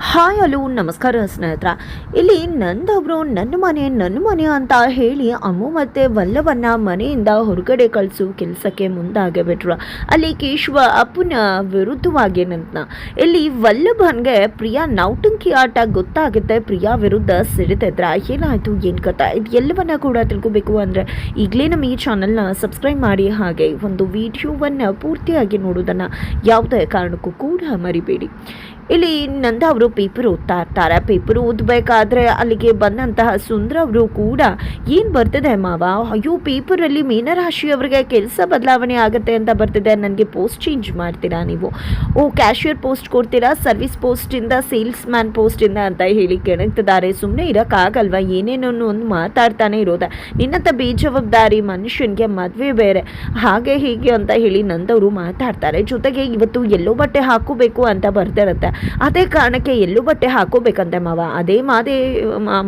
Hi hello ನಮಸ್ಕಾರ ಸ್ನೇಹಿತರ. ಇಲ್ಲಿ ನಂದೊಬ್ರು ನನ್ನ ಮನೆ ಅಂತ ಹೇಳಿ ಅಮ್ಮು ಮತ್ತು ವಲ್ಲಭನ್ನ ಮನೆಯಿಂದ ಹೊರಗಡೆ ಕಳಿಸು ಕೆಲಸಕ್ಕೆ ಮುಂದಾಗಿಬಿಟ್ರು. ಅಲ್ಲಿ ಕೇಶವ ಅಪ್ಪನ ವಿರುದ್ಧವಾಗಿ ನಿಂತ. ಇಲ್ಲಿ ವಲ್ಲಭನ್ಗೆ ಪ್ರಿಯಾ ನೌಟಂಕಿ ಆಟ ಗೊತ್ತಾಗುತ್ತೆ. ಪ್ರಿಯಾ ವಿರುದ್ಧ ಸಿಡಿತಿದ್ರ. ಏನಾಯಿತು ಏನು ಕಥೆ ಇದು ಎಲ್ಲವನ್ನ ಕೂಡ ತಿಳ್ಕೊಬೇಕು ಅಂದರೆ ಈಗಲೇ ನಮ್ಮ ಈ ಚಾನಲ್ನ ಸಬ್ಸ್ಕ್ರೈಬ್ ಮಾಡಿ, ಹಾಗೆ ಒಂದು ವಿಡಿಯೋವನ್ನು ಪೂರ್ತಿಯಾಗಿ ನೋಡೋದನ್ನು ಯಾವುದೇ ಕಾರಣಕ್ಕೂ ಕೂಡ ಮರಿಬೇಡಿ. ಇಲ್ಲಿ ನಂದ ಅವರು ಪೇಪರ್ ಓದ್ತಾ ಇರ್ತಾರೆ. ಪೇಪರ್ ಓದಬೇಕಾದ್ರೆ ಅಲ್ಲಿಗೆ ಬಂದಂತಹ ಸುಂದರ ಅವರು ಕೂಡ ಏನು ಬರ್ತಿದೆ ಮಾವ, ಅಯ್ಯೋ ಪೇಪರಲ್ಲಿ ಮೀನರಾಶಿಯವರಿಗೆ ಕೆಲಸ ಬದಲಾವಣೆ ಆಗುತ್ತೆ ಅಂತ ಬರ್ತಿದೆ, ನನಗೆ ಪೋಸ್ಟ್ ಚೇಂಜ್ ಮಾಡ್ತೀರಾ ನೀವು? ಕ್ಯಾಶಿಯರ್ ಪೋಸ್ಟ್ ಕೊಡ್ತೀರಾ, ಸರ್ವಿಸ್ ಪೋಸ್ಟಿಂದ ಸೇಲ್ಸ್ ಮ್ಯಾನ್ ಪೋಸ್ಟಿಂದ ಅಂತ ಹೇಳಿ ಕೆಣಕ್ತಿದ್ದಾರೆ. ಸುಮ್ಮನೆ ಇರೋಕ್ಕಾಗಲ್ವ, ಏನೇನೋ ಒಂದು ಮಾತಾಡ್ತಾನೆ ಇರೋದೆ. ನಿನ್ನಂಥ ಬೇಜವಾಬ್ದಾರಿ ಮನುಷ್ಯನಿಗೆ ಮದುವೆ ಬೇರೆ, ಹಾಗೆ ಹೀಗೆ ಅಂತ ಹೇಳಿ ನಂದವರು ಮಾತಾಡ್ತಾರೆ. ಜೊತೆಗೆ ಇವತ್ತು ಎಲ್ಲೋ ಬಟ್ಟೆ ಹಾಕೋಬೇಕು ಅಂತ ಬರ್ತಿರುತ್ತೆ. ಅದೇ ಕಾರಣಕ್ಕೆ ಎಲ್ಲೂ ಬಟ್ಟೆ ಹಾಕೋಬೇಕಂತೆ ಮಾವ, ಅದೇ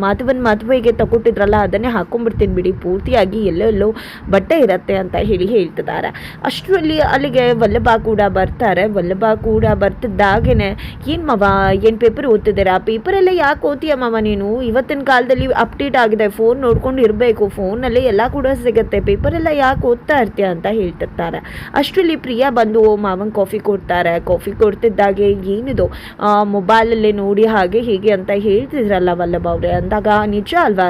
ಮಾಧವನ್ ಮದುವೆಗೆ ತಗೊಟ್ಟಿದ್ರಲ್ಲ ಅದನ್ನೇ ಹಾಕೊಂಡ್ಬಿಡ್ತೀನಿ ಬಿಡಿ, ಪೂರ್ತಿಯಾಗಿ ಎಲ್ಲೆಲ್ಲೋ ಬಟ್ಟೆ ಇರತ್ತೆ ಅಂತ ಹೇಳಿ ಹೇಳ್ತಿದ್ದಾರೆ. ಅಷ್ಟರಲ್ಲಿ ಅಲ್ಲಿಗೆ ವಲ್ಲಭ ಕೂಡ ಬರ್ತಾರೆ. ವಲ್ಲಭ ಕೂಡ ಬರ್ತಿದ್ದಾಗೇನೆ ಏನು ಮಾವ ಏನು ಪೇಪರ್ ಓದ್ತಿದ್ದೀರಾ? ಪೇಪರೆಲ್ಲ ಯಾಕೆ ಓದ್ತೀಯ ಮಾವ ನೀನು? ಇವತ್ತಿನ ಕಾಲದಲ್ಲಿ ಅಪ್ಡೇಟ್ ಆಗಿದೆ, ಫೋನ್ ನೋಡ್ಕೊಂಡು ಇರಬೇಕು, ಫೋನಲ್ಲಿ ಎಲ್ಲ ಕೂಡ ಸಿಗುತ್ತೆ, ಪೇಪರೆಲ್ಲ ಯಾಕೆ ಓದ್ತಾ ಇರ್ತೀಯ ಅಂತ ಹೇಳ್ತಿರ್ತಾರೆ. ಅಷ್ಟರಲ್ಲಿ ಪ್ರಿಯಾ ಬಂದು ಮಾವನ್ ಕಾಫಿ ಕೊಡ್ತಾರೆ. ಕಾಫಿ ಕೊಡ್ತಿದ್ದಾಗೆ ಏನಿದು ಮೊಬೈಲಲ್ಲಿ ನೋಡಿ ಹಾಗೆ ಹೀಗೆ ಅಂತ ಹೇಳ್ತಿದ್ರಲ್ಲ ವಲ್ಲಭ ಅವರೇ ಅಂದಾಗ ನಿಜ ಅಲ್ವಾ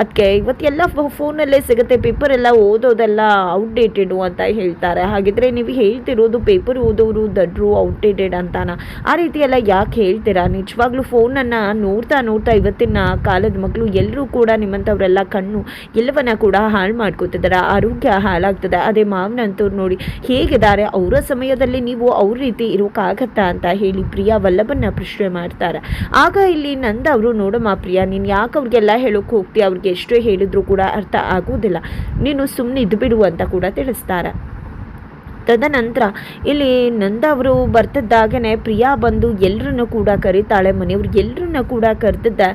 ಅದಕ್ಕೆ ಇವತ್ತೆಲ್ಲ ಫೋನಲ್ಲೇ ಸಿಗುತ್ತೆ, ಪೇಪರ್ ಎಲ್ಲ ಓದೋದೆಲ್ಲ ಔಟ್ಡೇಟೆಡು ಅಂತ ಹೇಳ್ತಾರೆ. ಹಾಗಿದ್ರೆ ನೀವು ಹೇಳ್ತಿರೋದು ಪೇಪರ್ ಓದೋರು ದಡ್ರು ಔಟ್ಡೇಟೆಡ್ ಅಂತಾನ? ಆ ರೀತಿ ಎಲ್ಲ ಯಾಕೆ ಹೇಳ್ತೀರಾ? ನಿಜವಾಗ್ಲೂ ಫೋನನ್ನು ನೋಡ್ತಾ ನೋಡ್ತಾ ಇವತ್ತಿನ ಕಾಲದ ಮಕ್ಕಳು ಎಲ್ಲರೂ ಕೂಡ ನಿಮ್ಮಂಥವರೆಲ್ಲ ಕಣ್ಣು ಎಲ್ಲವನ್ನ ಕೂಡ ಹಾಳು ಮಾಡ್ಕೋತಿದ್ದಾರೆ, ಆರೋಗ್ಯ ಹಾಳಾಗ್ತದೆ. ಅದೇ ಮಾವನಂತವ್ರು ನೋಡಿ ಹೇಗಿದ್ದಾರೆ, ಅವರ ಸಮಯದಲ್ಲಿ ನೀವು ಅವ್ರ ರೀತಿ ಇರೋಕ್ಕಾಗತ್ತಾ ಅಂತ ಹೇಳಿ ಪ್ರಿಯಾ ವಲ್ಲಭನ್ನ ಪ್ರಶ್ನೆ ಮಾಡ್ತಾರೆ. ಆಗ ಇಲ್ಲಿ ನಂದ ಅವರು ನೋಡಮ್ಮ ಪ್ರಿಯಾ, ನೀನು ಯಾಕೆ ಅವ್ರಿಗೆಲ್ಲ ಹೇಳೋಕೆ ಹೋಗ್ತೀಯ, ಅವ್ರಿಗೆ ಎಷ್ಟೇ ಹೇಳಿದ್ರು ಕೂಡ ಅರ್ಥ ಆಗೋದಿಲ್ಲ, ನೀನು ಸುಮ್ಮನೆ ಇದ್ಬಿಡು ಅಂತ ಕೂಡ ತಿಳಿಸ್ತಾರೆ. ತದನಂತರ ಇಲ್ಲಿ ನಂದ ಅವರು ಬರ್ತಿದ್ದಾಗೇ ಪ್ರಿಯಾ ಬಂದು ಎಲ್ಲರನ್ನೂ ಕೂಡ ಕರೀತಾಳೆ. ಮನೆಯವ್ರು ಎಲ್ಲರನ್ನ ಕೂಡ ಕರೆದಿದ್ದೆ.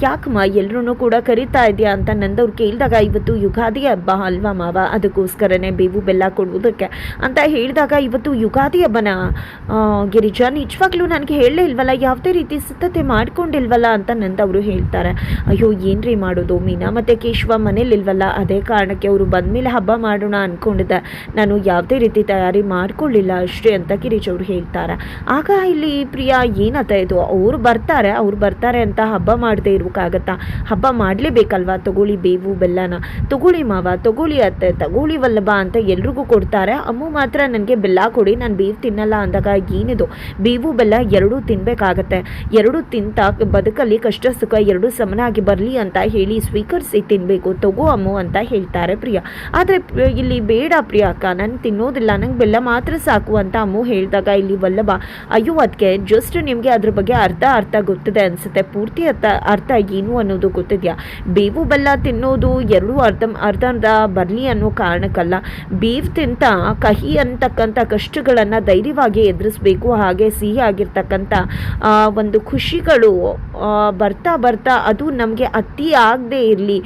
ಯಾಕಮ್ಮ ಎಲ್ಲರನ್ನೂ ಕೂಡ ಕರೀತಾ ಇದೆಯಾ ಅಂತ ನಂದವ್ರು ಕೇಳಿದಾಗ, ಇವತ್ತು ಯುಗಾದಿ ಹಬ್ಬ ಅಲ್ವಾ ಮಾವ, ಅದಕ್ಕೋಸ್ಕರನೇ ಬೇವು ಬೆಲ್ಲ ಕೊಡುವುದಕ್ಕೆ ಅಂತ ಹೇಳಿದಾಗ, ಇವತ್ತು ಯುಗಾದಿ ಹಬ್ಬನ ಗಿರಿಜಾ, ನಿಜವಾಗ್ಲೂ ನನಗೆ ಹೇಳಲೇ ಇಲ್ವಲ್ಲ, ಯಾವುದೇ ರೀತಿ ಸಿದ್ಧತೆ ಮಾಡ್ಕೊಂಡಿಲ್ವಲ್ಲ ಅಂತ ನಂದವರು ಹೇಳ್ತಾರೆ. ಅಯ್ಯೋ ಏನ್ರಿ ಮಾಡೋದು, ಮೀನಾ ಮತ್ತು ಕೇಶವ ಮನೇಲಿಲ್ವಲ್ಲ, ಅದೇ ಕಾರಣಕ್ಕೆ ಅವರು ಬಂದಮೇಲೆ ಹಬ್ಬ ಮಾಡೋಣ ಅಂದ್ಕೊಂಡಿದ್ದೆ, ನಾನು ಯಾವುದೇ ರೀತಿ ತಯಾರಿ ಮಾಡ್ಕೊಳ್ಳಿಲ್ಲ ಅಷ್ಟೇ ಅಂತ ಗಿರೀಶ್ ಅವರು ಹೇಳ್ತಾರೆ. ಆಗ ಇಲ್ಲಿ ಪ್ರಿಯಾ ಏನತ್ತ ಇದು, ಅವ್ರು ಬರ್ತಾರೆ ಅಂತ ಹಬ್ಬ ಮಾಡದೆ ಇರೋಕ್ಕಾಗತ್ತಾ? ಹಬ್ಬ ಮಾಡಲೇಬೇಕಲ್ವಾ? ತಗೊಳ್ಳಿ ಬೇವು ಬೆಲ್ಲನ, ತಗೊಳ್ಳಿ ಮಾವ, ತಗೊಳ್ಳಿ ಅತ್ತೆ, ತಗೊಳ್ಳಿ ವಲ್ಲಭ ಅಂತ ಎಲ್ರಿಗೂ ಕೊಡ್ತಾರೆ. ಅಮ್ಮು ಮಾತ್ರ ನನಗೆ ಬೆಲ್ಲ ಕೊಡಿ, ನಾನು ಬೇವು ತಿನ್ನಲ್ಲ ಅಂದಾಗ, ಏನಿದು ಬೇವು ಬೆಲ್ಲ ಎರಡೂ ತಿನ್ನಬೇಕಾಗತ್ತೆ, ಎರಡೂ ತಿಂತ ಬದುಕಲ್ಲಿ ಕಷ್ಟ ಸುಖ ಎರಡೂ ಸಮನಾಗಿ ಬರಲಿ ಅಂತ ಹೇಳಿ ಸ್ವೀಕರಿಸಿ ತಿನ್ನಬೇಕು, ತಗೋ ಅಮ್ಮು ಅಂತ ಹೇಳ್ತಾರೆ ಪ್ರಿಯಾ. ಆದರೆ ಇಲ್ಲಿ ಬೇಡ ಪ್ರಿಯಾಕ್ಕ, ನಾನು ತಿನ್ನೋದಿಲ್ಲ, ನಂಗೆ ಬೆಲ್ಲ ಮಾತ್ರ ಸಾಕು ಅಂತ ಅಮ್ಮು ಹೇಳಿದಾಗ, ಇಲ್ಲಿ ವಲ್ಲಭ ಅಯ್ಯೋ ಅದಕ್ಕೆ ಜಸ್ಟ್ ನಿಮಗೆ ಅದ್ರ ಬಗ್ಗೆ ಅರ್ಥ ಗೊತ್ತಿದೆ ಅನಿಸುತ್ತೆ, ಪೂರ್ತಿ ಅರ್ಥ ಏನು ಅನ್ನೋದು ಗೊತ್ತಿದೆಯಾ? ಬೇವು ಬೆಲ್ಲ ತಿನ್ನೋದು ಎರಡೂ ಅರ್ಧ ಬರಲಿ ಅನ್ನೋ ಕಾರಣಕ್ಕಲ್ಲ, ಬೇವು ತಿಂತ ಕಹಿ ಅಂತಕ್ಕಂಥ ಕಷ್ಟಗಳನ್ನು ಧೈರ್ಯವಾಗಿ ಎದುರಿಸ್ಬೇಕು, ಹಾಗೆ ಸಿಹಿ ಆಗಿರ್ತಕ್ಕಂಥ ಒಂದು ಖುಷಿಗಳು ಬರ್ತಾ ಅದು ನಮಗೆ ಅತಿ ಆಗದೆ ಇರಲಿ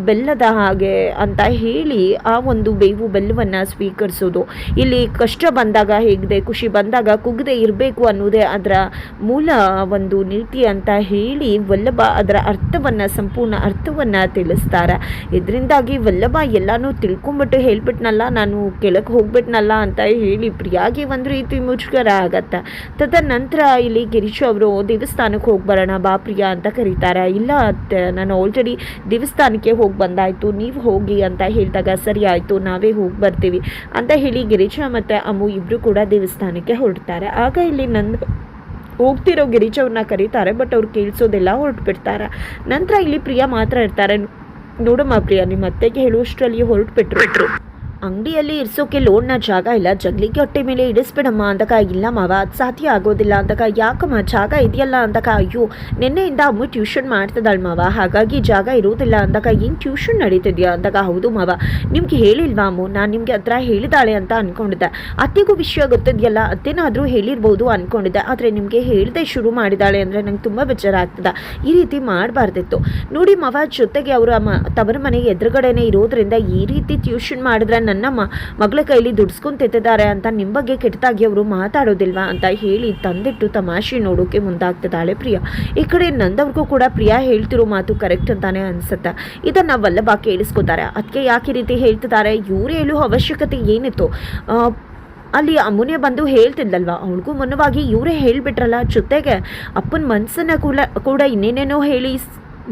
ಬೆಲ್ಲದ ಹಾಗೆ ಅಂತ ಹೇಳಿ ಆ ಒಂದು ಬೇವು ಬೆಲ್ಲವನ್ನು ಸ್ವೀಕರಿಸೋದು. ಇಲ್ಲಿ ಕಷ್ಟ ಬಂದಾಗ ಹೇಗಿದೆ, ಖುಷಿ ಬಂದಾಗ ಕುಗ್ಗದೆ ಇರಬೇಕು ಅನ್ನೋದೇ ಅದರ ಮೂಲ ಒಂದು ನೀತಿ ಅಂತ ಹೇಳಿ ವಲ್ಲಭ ಅದರ ಸಂಪೂರ್ಣ ಅರ್ಥವನ್ನು ತಿಳಿಸ್ತಾರೆ. ಇದರಿಂದಾಗಿ ವಲ್ಲಭ ಎಲ್ಲನೂ ತಿಳ್ಕೊಂಬಿಟ್ಟು ಹೇಳ್ಬಿಟ್ನಲ್ಲ, ನಾನು ಕೆಳಗೆ ಹೋಗ್ಬಿಟ್ನಲ್ಲ ಅಂತ ಹೇಳಿ ಪ್ರಿಯಾಗಿ ಒಂದು ರೀತಿ ಮುಜುಗರ ಆಗತ್ತೆ. ತದನಂತರ ಇಲ್ಲಿ ಗಿರೀಶ್ ಅವರು ದೇವಸ್ಥಾನಕ್ಕೆ ಹೋಗಿ ಬರೋಣ ಬಾ ಪ್ರಿಯಾ ಅಂತ ಕರೀತಾರೆ. ಇಲ್ಲ ಅತ್ತೆ, ನಾನು ಆಲ್ರೆಡಿ ದೇವಸ್ಥಾನಕ್ಕೆ ಹೋಗಿ ಬಂದಾಯಿತು, ನೀವು ಹೋಗಿ ಅಂತ ಹೇಳಿದಾಗ, ಸರಿ ಆಯಿತು ನಾವೇ ಹೋಗಿ ಬರ್ತೀವಿ ಅಂತ ಹೇಳಿ ಗಿರೀಶ ಮತ್ತು ಅಮ್ಮು ಇಬ್ಬರು ಕೂಡ ದೇವಸ್ಥಾನಕ್ಕೆ ಹೊರಡ್ತಾರೆ. ಆಗ ಇಲ್ಲಿ ಹೋಗ್ತಿರೋ ಗಿರೀಶ್ ಅವ್ರನ್ನ ಕರೀತಾರೆ, ಬಟ್ ಅವ್ರು ಕೇಳಿಸೋದೆಲ್ಲ ಹೊರಟುಬಿಡ್ತಾರೆ. ನಂತರ ಇಲ್ಲಿ ಪ್ರಿಯಾ ಮಾತ್ರ ಇರ್ತಾರೆ. ನೋಡಮ್ಮ ಪ್ರಿಯಾ, ನಿಮ್ಮ ಅತ್ತೆಗೆ ಹೇಳುವಷ್ಟರಲ್ಲಿ ಹೊರಟುಬಿಟ್ರು. ಅಂಗಡಿಯಲ್ಲಿ ಇರಿಸೋಕೆ ಲೋನ್ನ ಜಾಗ ಇಲ್ಲ, ಜಗ್ಲಿಗೆ ಹೊಟ್ಟೆ ಮೇಲೆ ಇಡಿಸ್ಬಿಡಮ್ಮ ಅಂದಕ, ಇಲ್ಲ ಮಾವ ಅದು ಸಾಧ್ಯ ಆಗೋದಿಲ್ಲ ಅಂದಕ, ಯಾಕಮ್ಮ ಜಾಗ ಇದೆಯಲ್ಲ ಅಂದಕ, ಅಯ್ಯೋ ನಿನ್ನೆಯಿಂದ ಅಮ್ಮ ಟ್ಯೂಷನ್ ಮಾಡ್ತಿದ್ದಾಳೆ ಮಾವ, ಹಾಗಾಗಿ ಜಾಗ ಇರೋದಿಲ್ಲ ಅಂದಕ, ಏನು ಟ್ಯೂಷನ್ ನಡೀತಿದ್ಯಾ ಅಂದಾಗ, ಹೌದು ಮಾವ ನಿಮ್ಗೆ ಹೇಳಿಲ್ವಾ ಅಮ್ಮು, ನಾನು ನಿಮಗೆ ಹತ್ರ ಹೇಳಿದಾಳೆ ಅಂತ ಅಂದ್ಕೊಂಡಿದ್ದೆ, ಅತ್ತೆಗೂ ವಿಷಯ ಗೊತ್ತಿದೆಯಲ್ಲ, ಅತ್ತೇನಾದರೂ ಹೇಳಿರ್ಬೋದು ಅಂದ್ಕೊಂಡಿದ್ದೆ, ಆದರೆ ನಿಮಗೆ ಹೇಳಿದೆ ಶುರು ಮಾಡಿದಾಳೆ ಅಂದರೆ ನಂಗೆ ತುಂಬ ಬೇಜಾರ ಆಗ್ತದೆ, ಈ ರೀತಿ ಮಾಡಬಾರ್ದಿತ್ತು. ನೋಡಿ ಮಾವ, ಜೊತೆಗೆ ಅವರ ತವರ ಮನೆ ಎದುರುಗಡೆನೇ ಇರೋದ್ರಿಂದ ಈ ರೀತಿ ಟ್ಯೂಷನ್ ಮಾಡಿದ್ರೆ ನನ್ನ ಮಗಳ ಕೈಲಿ ದುಡ್ಸ್ಕೊಂತಿದ್ದಾರೆ ಅಂತ ನಿಮ್ಮ ಬಗ್ಗೆ ಕೆಟ್ಟದಾಗಿ ಅವರು ಮಾತಾಡೋದಿಲ್ವಾ ಅಂತ ಹೇಳಿ ತಂದಿಟ್ಟು ತಮಾಷೆ ನೋಡೋಕೆ ಮುಂದಾಗ್ತಿದ್ದಾಳೆ ಪ್ರಿಯಾ. ಈ ಕಡೆ ನಂದವ್ರಿಗೂ ಕೂಡ ಪ್ರಿಯಾ ಹೇಳ್ತಿರೋ ಮಾತು ಕರೆಕ್ಟ್ ಅಂತಾನೆ ಅನ್ಸುತ್ತೆ. ಇದನ್ನ ವಲ್ಲಭ ಕೇಳಿಸ್ಕೊತಾರೆ. ಅದಕ್ಕೆ ಯಾಕೆ ಈ ರೀತಿ ಹೇಳ್ತಿದ್ದಾರೆ, ಇವ್ರು ಹೇಳೋ ಅವಶ್ಯಕತೆ ಏನಿತ್ತು? ಅಲ್ಲಿ ಅಮ್ಮನೇ ಬಂದು ಹೇಳ್ತಿದ್ಲಲ್ವ, ಅವಳಿಗೂ ಮುನ್ನವಾಗಿ ಇವರೇ ಹೇಳಿಬಿಟ್ರಲ್ಲ. ಜೊತೆಗೆ ಅಪ್ಪನ ಮನಸ್ಸನ್ನ ಕೂಡ ಇನ್ನೇನೇನೋ ಹೇಳಿ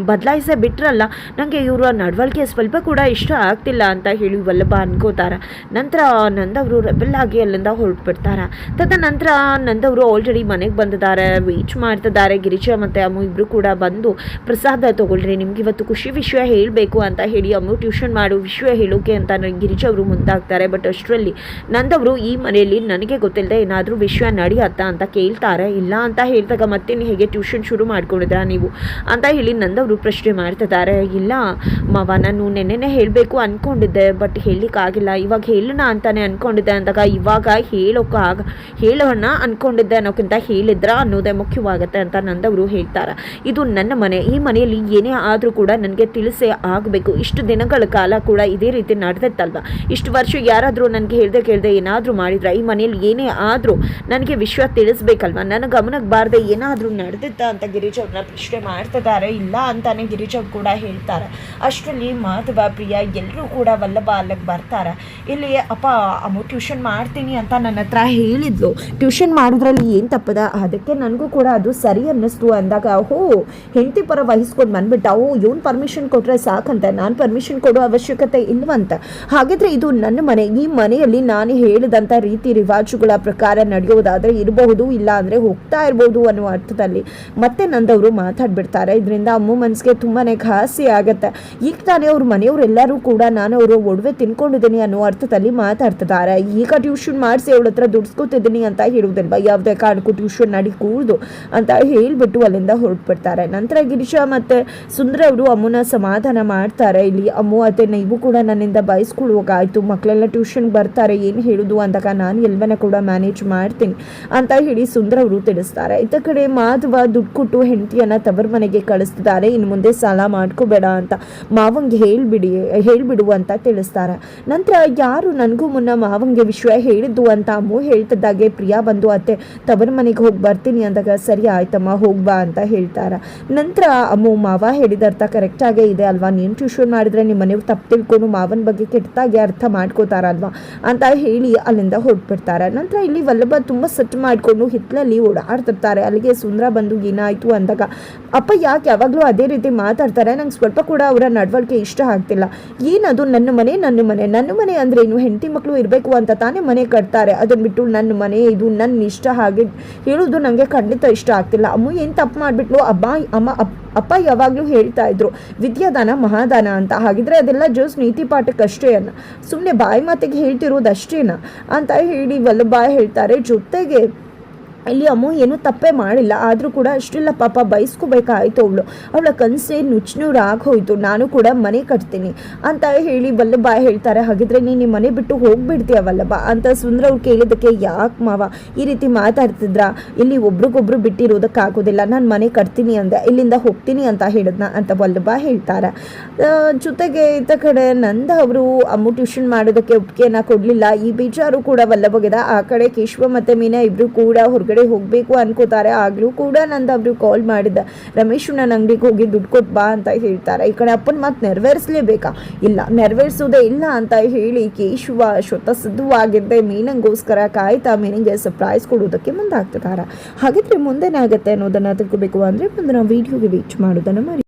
ಬದಲಾಯಿಸೇ ಬಿಟ್ರಲ್ಲ. ನನಗೆ ಇವರ ನಡವಳಿಕೆ ಸ್ವಲ್ಪ ಕೂಡ ಇಷ್ಟ ಆಗ್ತಿಲ್ಲ ಅಂತ ಹೇಳಿ ವಲ್ಲಭ ಅನ್ಕೋತಾರೆ. ನಂತರ ನಂದವರು ರೆಬೆಲ್ ಆಗಿ ಅಲ್ಲಿಂದ ಹೊರಟ್ಬಿಡ್ತಾರೆ. ತದನಂತರ ನಂದವರು ಆಲ್ರೆಡಿ ಮನೆಗೆ ಬಂದಿದ್ದಾರೆ, ವೇಟ್ ಮಾಡ್ತಿದ್ದಾರೆ. ಗಿರಿಜಾ ಮತ್ತು ಅಮ್ಮು ಇಬ್ಬರು ಕೂಡ ಬಂದು ಪ್ರಸಾದ ತೊಗೊಳ್ರಿ, ನಿಮ್ಗೆ ಇವತ್ತು ಖುಷಿ ವಿಷಯ ಹೇಳಬೇಕು ಅಂತ ಹೇಳಿ ಅಮ್ಮು ಟ್ಯೂಷನ್ ಮಾಡೋ ವಿಷಯ ಹೇಳೋಕೆ ಅಂತ ಗಿರಿಜಾ ಅವರು ಮುಂದಾಗ್ತಾರೆ. ಬಟ್ ಅಷ್ಟರಲ್ಲಿ ನಂದವರು ಈ ಮನೆಯಲ್ಲಿ ನನಗೆ ಗೊತ್ತಿಲ್ಲದೆ ಏನಾದರೂ ವಿಷಯ ನಡೆಯತ್ತಾ ಅಂತ ಕೇಳ್ತಾರೆ. ಇಲ್ಲ ಅಂತ ಹೇಳಿದಾಗ ಮತ್ತೆ ಹೇಗೆ ಟ್ಯೂಷನ್ ಶುರು ಮಾಡ್ಕೊಂಡಿದ್ರಾ ನೀವು ಅಂತ ಹೇಳಿ ಅವರು ಪ್ರಶ್ನೆ ಮಾಡ್ತಿದ್ದಾರೆ. ಇಲ್ಲ ಮಾವ, ನಾನು ನೆನ್ನೆನೇ ಹೇಳಬೇಕು ಅಂದ್ಕೊಂಡಿದ್ದೆ, ಬಟ್ ಹೇಳಲಿಕ್ಕಾಗಿಲ್ಲ. ಇವಾಗ ಹೇಳೋಣ ಅಂತಾನೆ ಅಂದ್ಕೊಂಡಿದ್ದೆ ಅಂದಾಗ ಇವಾಗ ಹೇಳೋಣ ಅಂದ್ಕೊಂಡಿದ್ದೆ ಅನ್ನೋಕ್ಕಿಂತ ಹೇಳಿದ್ರ ಅನ್ನೋದೇ ಮುಖ್ಯವಾಗುತ್ತೆ ಅಂತ ನಂದವರು ಹೇಳ್ತಾರೆ. ಇದು ನನ್ನ ಮನೆ, ಈ ಮನೆಯಲ್ಲಿ ಏನೇ ಆದರೂ ಕೂಡ ನನಗೆ ತಿಳಿಸೇ ಆಗಬೇಕು. ಇಷ್ಟು ದಿನಗಳ ಕಾಲ ಕೂಡ ಇದೇ ರೀತಿ ನಡೆದತ್ತಲ್ವ, ಇಷ್ಟು ವರ್ಷ ಯಾರಾದರೂ ನನಗೆ ಕೇಳದೆ ಏನಾದರೂ ಮಾಡಿದ್ರೆ ಈ ಮನೆಯಲ್ಲಿ ಏನೇ ಆದರೂ ನನಗೆ ವಿಷಯ ತಿಳಿಸ್ಬೇಕಲ್ವ, ನನ್ನ ಗಮನಕ್ಕೆ ಬಾರದೆ ಏನಾದರೂ ನಡೆದಿತ್ತ ಅಂತ ಗಿರಿಜಾ ಅವ್ರನ್ನ ಪ್ರಶ್ನೆ ಮಾಡ್ತಿದ್ದಾರೆ. ಇಲ್ಲ ಅಂತಾನೆ ಗಿರಿಜಾ ಕೂಡ ಹೇಳ್ತಾರೆ. ಅಷ್ಟರಲ್ಲಿ ಮಾಧವ ಪ್ರಿಯಾ ಎಲ್ಲರೂ ಕೂಡ ವಲ್ಲಭ ಅಲ್ಲಿಗೆ ಬರ್ತಾರೆ. ಇಲ್ಲಿ ಅಪ್ಪ ಅಮ್ಮ ಟ್ಯೂಷನ್ ಮಾಡ್ತೀನಿ ಅಂತ ನನ್ನ ಹತ್ರ ಹೇಳಿದ್ಲು, ಟ್ಯೂಷನ್ ಮಾಡೋದ್ರಲ್ಲಿ ಏನು ತಪ್ಪದ, ಅದಕ್ಕೆ ನನಗೂ ಕೂಡ ಅದು ಸರಿ ಅನ್ನಿಸ್ತು ಅಂದಾಗ ಹೆಂಡತಿ ಪರ ವಹಿಸ್ಕೊಂಡು ಬಂದ್ಬಿಟ್ಟ. ಇವನು ಪರ್ಮಿಷನ್ ಕೊಟ್ಟರೆ ಸಾಕಂತೆ, ನಾನು ಪರ್ಮಿಷನ್ ಕೊಡೋ ಅವಶ್ಯಕತೆ ಇಲ್ವಂತ. ಹಾಗಿದ್ರೆ ಇದು ನನ್ನ ಮನೆ, ಈ ಮನೆಯಲ್ಲಿ ನಾನು ಹೇಳಿದಂಥ ರೀತಿ ರಿವಾಜುಗಳ ಪ್ರಕಾರ ನಡೆಯೋದಾದರೆ ಇರಬಹುದು, ಇಲ್ಲ ಅಂದರೆ ಹೋಗ್ತಾ ಇರ್ಬೋದು ಅನ್ನೋ ಅರ್ಥದಲ್ಲಿ ಮತ್ತೆ ನಂದವರು ಮಾತಾಡ್ಬಿಡ್ತಾರೆ. ಇದರಿಂದ ಅಮ್ಮು ಮನಸ್ಸಿಗೆ ತುಂಬಾ ಘಾಸಿ ಆಗುತ್ತೆ. ಈಗ ತಾನೇ ಅವ್ರ ಮನೆಯವರೆಲ್ಲರೂ ಕೂಡ ನಾನು ಅವರು ಒಡವೆ ತಿನ್ಕೊಂಡಿದ್ದೀನಿ ಅನ್ನೋ ಅರ್ಥದಲ್ಲಿ ಮಾತಾಡ್ತಿದ್ದಾರೆ. ಈಗ ಟ್ಯೂಷನ್ ಮಾಡಿಸಿ ಅವಳ ಹತ್ರ ದುಡ್ಸ್ಕೊತಿದ್ದೀನಿ ಅಂತ ಹೇಳುವುದಿಲ್ವ, ಯಾವುದೇ ಕಾರಣಕ್ಕೂ ಟ್ಯೂಷನ್ ನಡಿ ಕೂಡ್ದು ಅಂತ ಹೇಳಿಬಿಟ್ಟು ಅಲ್ಲಿಂದ ಹೊರಟ್ಬಿಡ್ತಾರೆ. ನಂತರ ಗಿರಿಜಾ ಮತ್ತು ಸುಂದರ ಅವರು ಅಮ್ಮನ ಸಮಾಧಾನ ಮಾಡ್ತಾರೆ. ಇಲ್ಲಿ ಅಮ್ಮು ಅತ್ತೆ ನೀವು ಕೂಡ ನನ್ನಿಂದ ಬಯಸ್ಕೊಳ್ಳುವಾಗಾಯ್ತು, ಮಕ್ಕಳೆಲ್ಲ ಟ್ಯೂಷನ್ಗೆ ಬರ್ತಾರೆ, ಏನು ಹೇಳೋದು ಅಂದಾಗ ನಾನು ಎಲ್ಲವನ್ನ ಕೂಡ ಮ್ಯಾನೇಜ್ ಮಾಡ್ತೀನಿ ಅಂತ ಹೇಳಿ ಸುಂದರ ಅವರು ತಿಳಿಸ್ತಾರೆ. ಇತ್ತ ಕಡೆ ಮಾಧವ ದುಡ್ಡು ಕೊಟ್ಟು ಹೆಂಡತಿಯನ್ನ ತವರ ಮನೆಗೆ ಕಳಿಸ್ತಿದ್ದಾರೆ. ಇನ್ನು ಮುಂದೆ ಸಾಲ ಮಾಡ್ಕೋಬೇಡ ಅಂತ ಮಾವಂಗೆ ಹೇಳ್ಬಿಡು ಅಂತ ತಿಳಿಸ್ತಾರೆ. ನಂತರ ಯಾರು ನನಗೂ ಮುನ್ನ ಮಾವಂಗೆ ವಿಷಯ ಹೇಳಿದ್ದು ಅಂತ ಅಮ್ಮು ಹೇಳ್ತಿದ್ದಾಗೆ ಪ್ರಿಯಾ ಬಂದು ಅತ್ತೆ ತವರ ಮನೆಗೆ ಹೋಗಿ ಬರ್ತೀನಿ ಅಂದಾಗ ಸರಿ ಆಯ್ತಮ್ಮ ಹೋಗ್ಬಾ ಅಂತ ಹೇಳ್ತಾರೆ. ನಂತರ ಅಮ್ಮು ಮಾವ ಹೇಳಿದ ಅರ್ಥ ಕರೆಕ್ಟಾಗೇ ಇದೆ ಅಲ್ವಾ, ನೀನು ಟ್ಯೂಷನ್ ಮಾಡಿದ್ರೆ ನಿಮ್ಮ ಮನೆಯವ್ರು ತಪ್ಪು ತಿಳ್ಕೊಂಡು ಮಾವನ ಬಗ್ಗೆ ಕೆಟ್ಟದಾಗಿ ಅರ್ಥ ಮಾಡ್ಕೋತಾರಲ್ವಾ ಅಂತ ಹೇಳಿ ಅಲ್ಲಿಂದ ಹೊರಟ್ಬಿಡ್ತಾರೆ. ನಂತರ ಇಲ್ಲಿ ವಲ್ಲಭ ತುಂಬ ಸೆಟ್ ಮಾಡಿಕೊಂಡು ಹಿತ್ತಲಲ್ಲಿ ಓಡಾಡ್ತಿರ್ತಾರೆ. ಅಲ್ಲಿಗೆ ಸುಂದರ ಬಂದು ಏನಾಯಿತು ಅಂದಾಗ ಅಪ್ಪ ಯಾಕೆ ಯಾವಾಗಲೂ ಅದೇ ರೀತಿ ಮಾತಾಡ್ತಾರೆ, ನಂಗೆ ಸ್ವಲ್ಪ ಕೂಡ ಅವರ ನಡವಳಿಕೆ ಇಷ್ಟ ಆಗ್ತಿಲ್ಲ. ಏನದು ನನ್ನ ಮನೆ ಅಂದರೆ ಇನ್ನು ಹೆಂಡತಿ ಮಕ್ಕಳು ಇರಬೇಕು ಅಂತ ತಾನೇ ಮನೆ ಕಟ್ತಾರೆ, ಅದನ್ನು ಬಿಟ್ಟು ನನ್ನ ಮನೆ ಇದು ನನ್ನ ಇಷ್ಟ ಹಾಗೆ ಹೇಳೋದು ನನಗೆ ಖಂಡಿತ ಇಷ್ಟ ಆಗ್ತಿಲ್ಲ. ಅಮ್ಮ ಏನು ತಪ್ಪು ಮಾಡಿಬಿಟ್ಲು, ಅಪ್ಪ ಯಾವಾಗಲೂ ಹೇಳ್ತಾ ಇದ್ರು ವಿದ್ಯಾದಾನ ಮಹಾದಾನ ಅಂತ. ಹಾಗಿದ್ರೆ ಅದೆಲ್ಲ ಜೋಸ್ ನೀತಿ ಪಾಠಕ್ಕಷ್ಟೇ ಸುಮ್ಮನೆ ಬಾಯಿ ಮಾತಿಗೆ ಹೇಳ್ತಿರೋದಷ್ಟೇನಾ ಅಂತ ಹೇಳಿ ವಲ್ಲಭ ಹೇಳ್ತಾರೆ. ಜೊತೆಗೆ ಇಲ್ಲಿ ಅಮ್ಮ ಏನೂ ತಪ್ಪೇ ಮಾಡಿಲ್ಲ, ಆದರೂ ಕೂಡ ಅಷ್ಟೆಲ್ಲ ಪಾಪ ಬಯಸ್ಕೋಬೇಕಾಯ್ತು. ಅವಳ ಕನಸೇ ನುಚ್ಚುನೂರಾಗಿ ಹೋಯಿತು, ನಾನು ಕೂಡ ಮನೆ ಕಟ್ತೀನಿ ಅಂತ ಹೇಳಿ ವಲ್ಲಭ ಹೇಳ್ತಾರೆ. ಹಾಗಿದ್ರೆ ನೀನು ಮನೆ ಬಿಟ್ಟು ಹೋಗ್ಬಿಡ್ತೀಯ ವಲ್ಲಭ ಅಂತ ಸುಂದರ ಅವ್ರು ಕೇಳಿದ್ದಕ್ಕೆ ಯಾಕೆ ಮಾವ ಈ ರೀತಿ ಮಾತಾಡ್ತಿದ್ರ, ಇಲ್ಲಿ ಒಬ್ರಿಗೊಬ್ರು ಬಿಟ್ಟಿರೋದಕ್ಕಾಗೋದಿಲ್ಲ, ನಾನು ಮನೆ ಕಟ್ತೀನಿ ಅಂದೆ, ಇಲ್ಲಿಂದ ಹೋಗ್ತೀನಿ ಅಂತ ಹೇಳಿದ್ನ ಅಂತ ವಲ್ಲಭ ಹೇಳ್ತಾರೆ. ಜೊತೆಗೆ ಇತ್ತ ಕಡೆ ನಂದ ಅವರು ಅಮ್ಮ ಟ್ಯೂಷನ್ ಮಾಡೋದಕ್ಕೆ ಒಪ್ಪಿಗೆಯನ್ನು ಕೊಡಲಿಲ್ಲ. ಈ ಬೇಜಾರು ಕೂಡ ವಲ್ಲಭಗಿದೆ. ಆ ಕಡೆ ಕೇಶವ ಮತ್ತು ಮೀನಾ ಇಬ್ಬರು ಕೂಡ ಹೊರಗಡೆ ಹೋಗಬೇಕು ಅನ್ಕೋತಾರೆ. ಆಗ್ಲೂ ಕೂಡ ನಂದವರು ಕಾಲ್ ಮಾಡಿದ್ದ, ರಮೇಶ್ ನನ್ನ ಅಂಗಡಿಗೆ ಹೋಗಿ ದುಡ್ಡು ಕೊಟ್ಟು ಬಾ ಅಂತ ಹೇಳ್ತಾರೆ. ಈ ಕಡೆ ಅಪ್ಪನ ಮಾತು ನೆರವೇರಿಸಲೇಬೇಕಾ, ಇಲ್ಲ ನೆರವೇರಿಸೋದೇ ಇಲ್ಲ ಅಂತ ಹೇಳಿ ಕೇಶವ ಸಿದ್ಧವಾಗಿದ್ದೆ ಮೀನಂಗೋಸ್ಕರ ಕಾಯ್ತಾ ಮೀನಿಗೆ ಸರ್ಪ್ರೈಸ್ ಕೊಡೋದಕ್ಕೆ ಮುಂದಾಗ್ತಿದ್ದಾರೆ. ಹಾಗಿದ್ರೆ ಮುಂದೇನಾಗುತ್ತೆ ಅನ್ನೋದನ್ನ ತಿಳ್ಕೋಬೇಕು ಅಂದರೆ ಮುಂದಿನ ವಿಡಿಯೋಗೆ ವೇಟ್ ಮಾಡೋದನ್ನು ಮಾಡಿ.